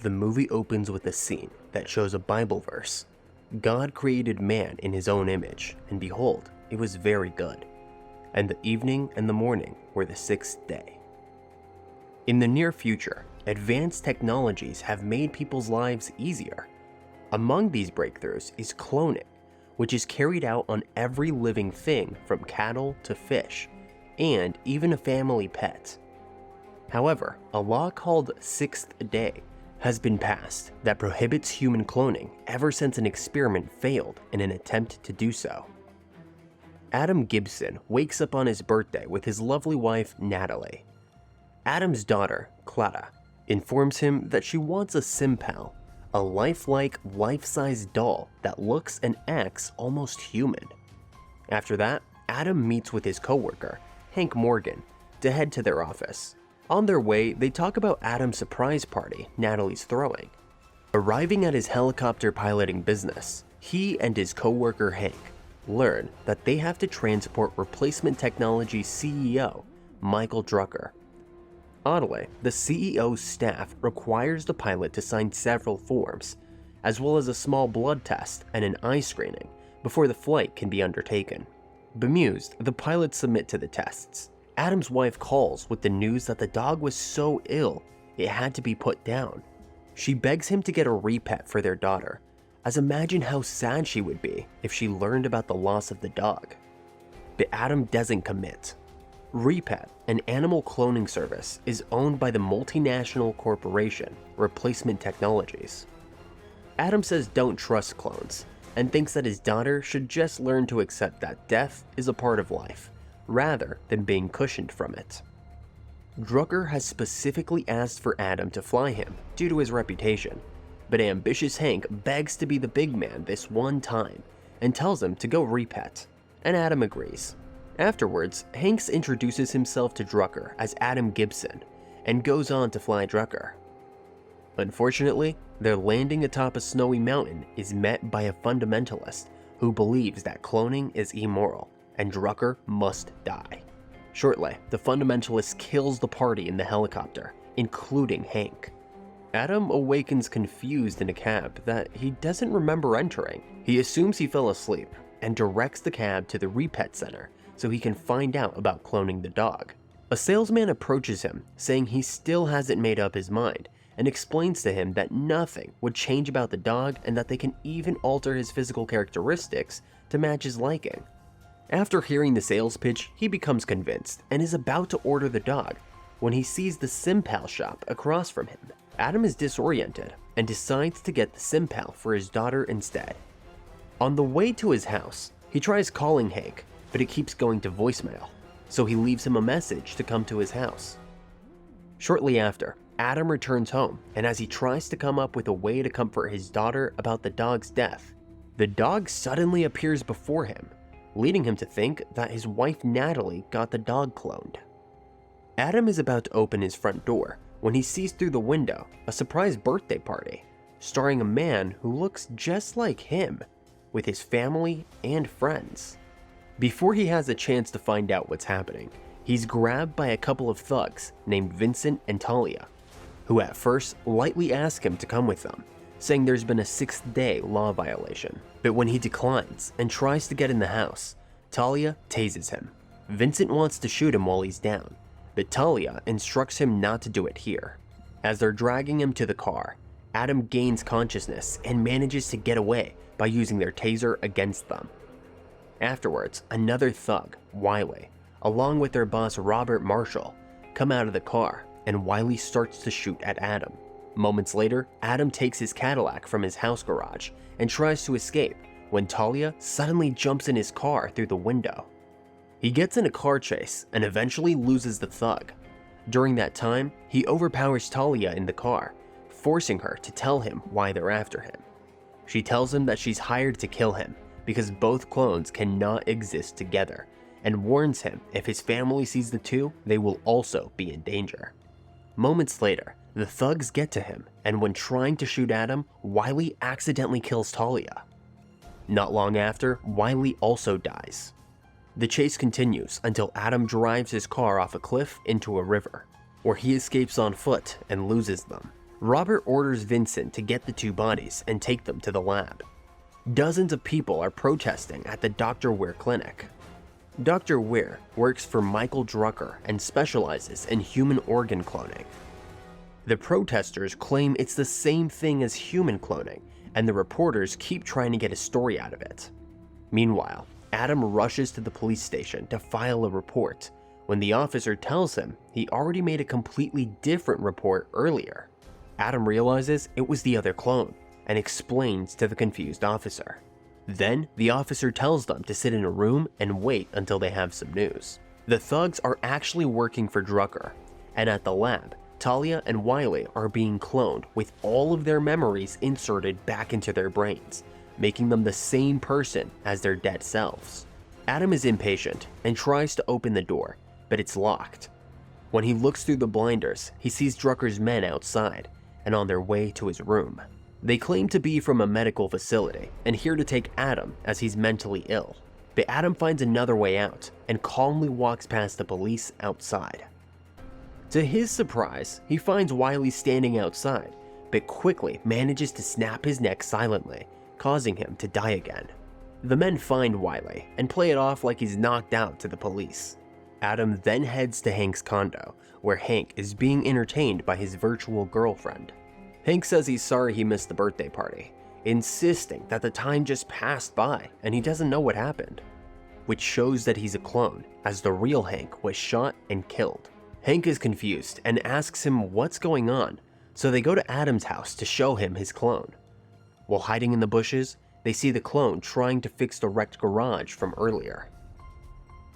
The movie opens with a scene that shows a Bible verse. God created man in his own image, and behold, it was very good. And the evening and the morning were the sixth day. In the near future, advanced technologies have made people's lives easier. Among these breakthroughs is cloning, which is carried out on every living thing from cattle to fish, and even a family pet. However, a law called Sixth Day has been passed that prohibits human cloning ever since an experiment failed in an attempt to do so. Adam Gibson wakes up on his birthday with his lovely wife, Natalie. Adam's daughter, Clara, informs him that she wants a Simpal, a lifelike, life-sized doll that looks and acts almost human. After that, Adam meets with his coworker, Hank Morgan, to head to their office. On their way, they talk about Adam's surprise party Natalie's throwing. Arriving at his helicopter piloting business, he and his coworker Hank learn that they have to transport replacement technology CEO Michael Drucker. Oddly, the CEO's staff requires the pilot to sign several forms, as well as a small blood test and an eye screening before the flight can be undertaken. Bemused, the pilots submit to the tests. Adam's wife calls with the news that the dog was so ill it had to be put down. She begs him to get a repet for their daughter, as imagine how sad she would be if she learned about the loss of the dog. But Adam doesn't commit. Repet, an animal cloning service, is owned by the multinational corporation Replacement Technologies. Adam says don't trust clones, and thinks that his daughter should just learn to accept that death is a part of life, rather than being cushioned from it. Drucker has specifically asked for Adam to fly him due to his reputation, but ambitious Hank begs to be the big man this one time and tells him to go repet, and Adam agrees. Afterwards, Hanks introduces himself to Drucker as Adam Gibson and goes on to fly Drucker. Unfortunately, their landing atop a snowy mountain is met by a fundamentalist who believes that cloning is immoral and Drucker must die. Shortly, the fundamentalist kills the party in the helicopter, including Hank. Adam awakens confused in a cab that he doesn't remember entering. He assumes he fell asleep and directs the cab to the repet center so he can find out about cloning the dog. A salesman approaches him, saying he still hasn't made up his mind, and explains to him that nothing would change about the dog and that they can even alter his physical characteristics to match his liking. After hearing the sales pitch, he becomes convinced and is about to order the dog when he sees the Simpal shop across from him. Adam is disoriented and decides to get the Simpal for his daughter instead. On the way to his house, he tries calling Hank, but it keeps going to voicemail, so he leaves him a message to come to his house. Shortly after, Adam returns home, and as he tries to come up with a way to comfort his daughter about the dog's death, the dog suddenly appears before him, leading him to think that his wife Natalie got the dog cloned. Adam is about to open his front door when he sees through the window a surprise birthday party, starring a man who looks just like him, with his family and friends. Before he has a chance to find out what's happening, he's grabbed by a couple of thugs named Vincent and Talia, who at first lightly ask him to come with them, saying there's been a sixth-day law violation. But when he declines and tries to get in the house, Talia tases him. Vincent wants to shoot him while he's down, but Talia instructs him not to do it here. As they're dragging him to the car, Adam gains consciousness and manages to get away by using their taser against them. Afterwards, another thug, Wiley, along with their boss Robert Marshall, come out of the car, and Wiley starts to shoot at Adam. Moments later, Adam takes his Cadillac from his house garage and tries to escape when Talia suddenly jumps in his car through the window. He gets in a car chase and eventually loses the thug. During that time, he overpowers Talia in the car, forcing her to tell him why they're after him. She tells him that she's hired to kill him because both clones cannot exist together, and warns him if his family sees the two, they will also be in danger. Moments later, the thugs get to him, and when trying to shoot Adam, Wiley accidentally kills Talia. Not long after, Wiley also dies. The chase continues until Adam drives his car off a cliff into a river, where he escapes on foot and loses them. Robert orders Vincent to get the two bodies and take them to the lab. Dozens of people are protesting at the Dr. Weir clinic. Dr. Weir works for Michael Drucker and specializes in human organ cloning. The protesters claim it's the same thing as human cloning, and the reporters keep trying to get a story out of it. Meanwhile, Adam rushes to the police station to file a report when the officer tells him he already made a completely different report earlier. Adam realizes it was the other clone and explains to the confused officer. Then, the officer tells them to sit in a room and wait until they have some news. The thugs are actually working for Drucker, and at the lab, Talia and Wiley are being cloned with all of their memories inserted back into their brains, making them the same person as their dead selves. Adam is impatient and tries to open the door, but it's locked. When he looks through the blinders, he sees Drucker's men outside and on their way to his room. They claim to be from a medical facility and here to take Adam as he's mentally ill. But Adam finds another way out and calmly walks past the police outside. To his surprise, he finds Wiley standing outside, but quickly manages to snap his neck silently, causing him to die again. The men find Wiley and play it off like he's knocked out to the police. Adam then heads to Hank's condo, where Hank is being entertained by his virtual girlfriend. Hank says he's sorry he missed the birthday party, insisting that the time just passed by and he doesn't know what happened, which shows that he's a clone, as the real Hank was shot and killed. Hank is confused and asks him what's going on, so they go to Adam's house to show him his clone. While hiding in the bushes, they see the clone trying to fix the wrecked garage from earlier.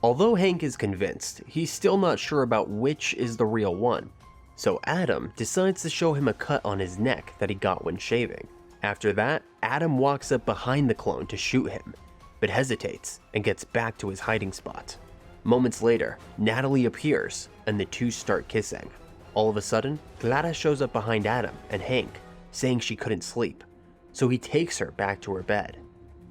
Although Hank is convinced, he's still not sure about which is the real one, so Adam decides to show him a cut on his neck that he got when shaving. After that, Adam walks up behind the clone to shoot him, but hesitates and gets back to his hiding spot. Moments later, Natalie appears and the two start kissing. All of a sudden, Clara shows up behind Adam and Hank, saying she couldn't sleep, so he takes her back to her bed.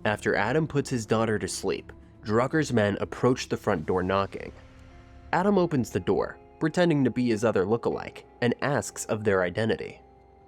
After Adam puts his daughter to sleep, Drucker's men approach the front door knocking. Adam opens the door, pretending to be his other lookalike, and asks of their identity.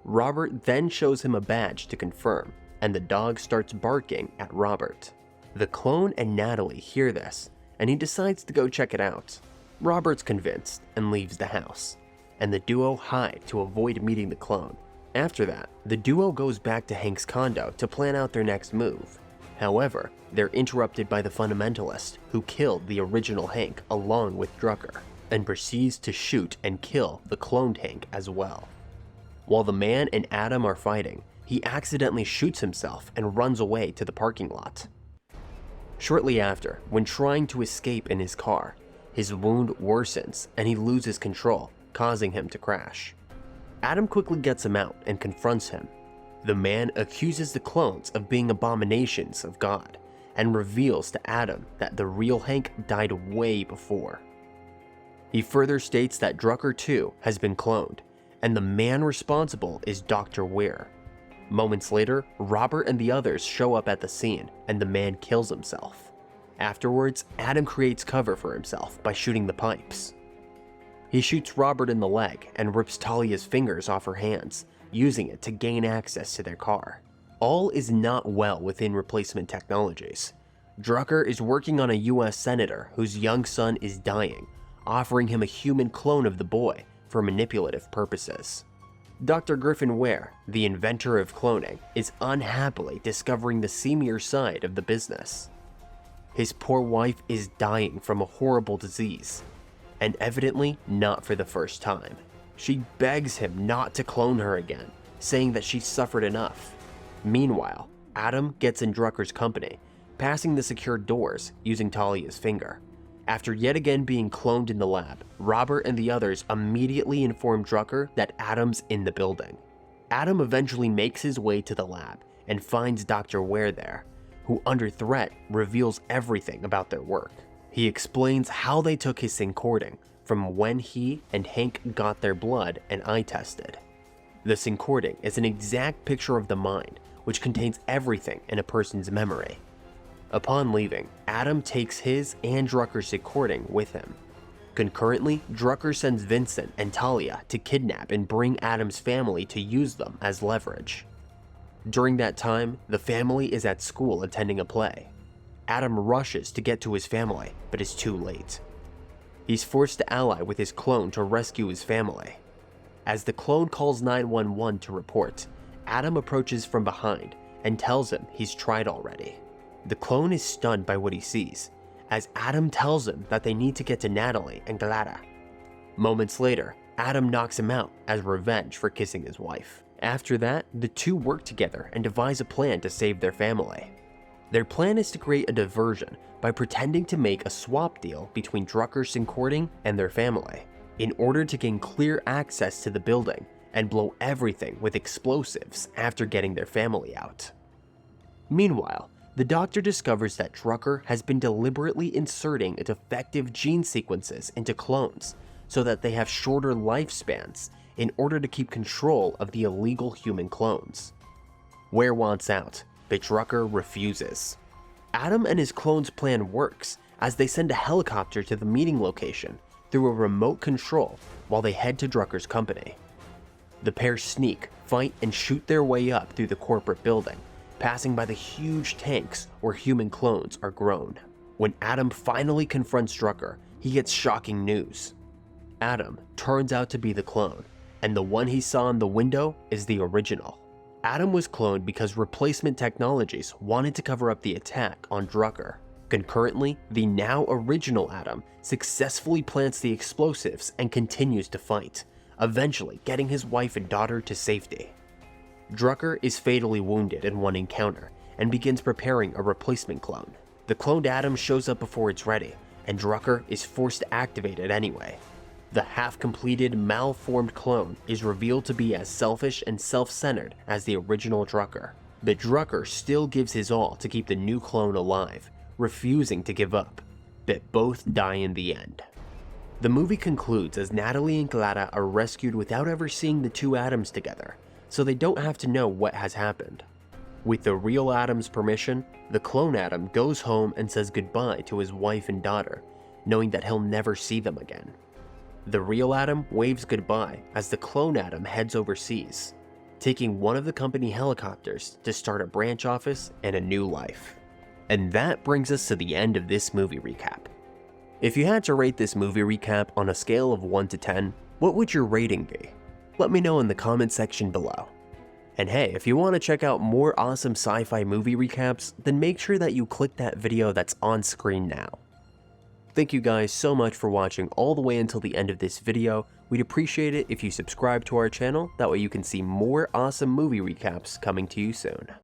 Robert then shows him a badge to confirm, and the dog starts barking at Robert. The clone and Natalie hear this, and he decides to go check it out. Robert's convinced and leaves the house, and the duo hide to avoid meeting the clone. After that, the duo goes back to Hank's condo to plan out their next move. However, they're interrupted by the fundamentalist who killed the original Hank along with Drucker, and proceeds to shoot and kill the cloned Hank as well. While the man and Adam are fighting, he accidentally shoots himself and runs away to the parking lot. Shortly after, when trying to escape in his car, his wound worsens and he loses control, causing him to crash. Adam quickly gets him out and confronts him. The man accuses the clones of being abominations of God and reveals to Adam that the real Hank died way before. He further states that Drucker too has been cloned, and the man responsible is Dr. Weir. Moments later, Robert and the others show up at the scene, and the man kills himself. Afterwards, Adam creates cover for himself by shooting the pipes. He shoots Robert in the leg and rips Talia's fingers off her hands, using it to gain access to their car. All is not well within replacement technologies. Drucker is working on a US senator whose young son is dying, offering him a human clone of the boy for manipulative purposes. Dr. Griffin Weir, the inventor of cloning, is unhappily discovering the seamier side of the business. His poor wife is dying from a horrible disease, and evidently not for the first time. She begs him not to clone her again, saying that she's suffered enough. Meanwhile, Adam gets in Drucker's company, passing the secured doors using Talia's finger. After yet again being cloned in the lab, Robert and the others immediately inform Drucker that Adam's in the building. Adam eventually makes his way to the lab and finds Dr. Weir there, who under threat reveals everything about their work. He explains how they took his syncording from when he and Hank got their blood and eye tested. The syncording is an exact picture of the mind, which contains everything in a person's memory. Upon leaving, Adam takes his and Drucker's syncording with him. Concurrently, Drucker sends Vincent and Talia to kidnap and bring Adam's family to use them as leverage. During that time, the family is at school attending a play. Adam rushes to get to his family, but is too late. He's forced to ally with his clone to rescue his family. As the clone calls 911 to report, Adam approaches from behind and tells him he's tried already. The clone is stunned by what he sees, as Adam tells him that they need to get to Natalie and Glada. Moments later, Adam knocks him out as revenge for kissing his wife. After that, the two work together and devise a plan to save their family. Their plan is to create a diversion by pretending to make a swap deal between Drucker Syncording and their family, in order to gain clear access to the building and blow everything with explosives after getting their family out. Meanwhile, the doctor discovers that Drucker has been deliberately inserting defective gene sequences into clones so that they have shorter lifespans in order to keep control of the illegal human clones. Ware wants out, but Drucker refuses. Adam and his clone's plan works as they send a helicopter to the meeting location through a remote control while they head to Drucker's company. The pair sneak, fight, and shoot their way up through the corporate building, passing by the huge tanks where human clones are grown. When Adam finally confronts Drucker, he gets shocking news. Adam turns out to be the clone, and the one he saw in the window is the original. Adam was cloned because replacement technologies wanted to cover up the attack on Drucker. Concurrently, the now original Adam successfully plants the explosives and continues to fight, eventually getting his wife and daughter to safety. Drucker is fatally wounded in one encounter and begins preparing a replacement clone. The cloned Adam shows up before it's ready, and Drucker is forced to activate it anyway. The half-completed, malformed clone is revealed to be as selfish and self-centered as the original Drucker, but Drucker still gives his all to keep the new clone alive, refusing to give up, but both die in the end. The movie concludes as Natalie and Glada are rescued without ever seeing the two Adams together, so they don't have to know what has happened. With the real Adam's permission, the clone Adam goes home and says goodbye to his wife and daughter, knowing that he'll never see them again. The real Adam waves goodbye as the clone Adam heads overseas, taking one of the company helicopters to start a branch office and a new life. And that brings us to the end of this movie recap. If you had to rate this movie recap on a scale of 1 to 10, what would your rating be? Let me know in the comment section below. And hey, if you want to check out more awesome sci-fi movie recaps, then make sure that you click that video that's on screen now. Thank you guys so much for watching all the way until the end of this video. We'd appreciate it if you subscribe to our channel, that way you can see more awesome movie recaps coming to you soon.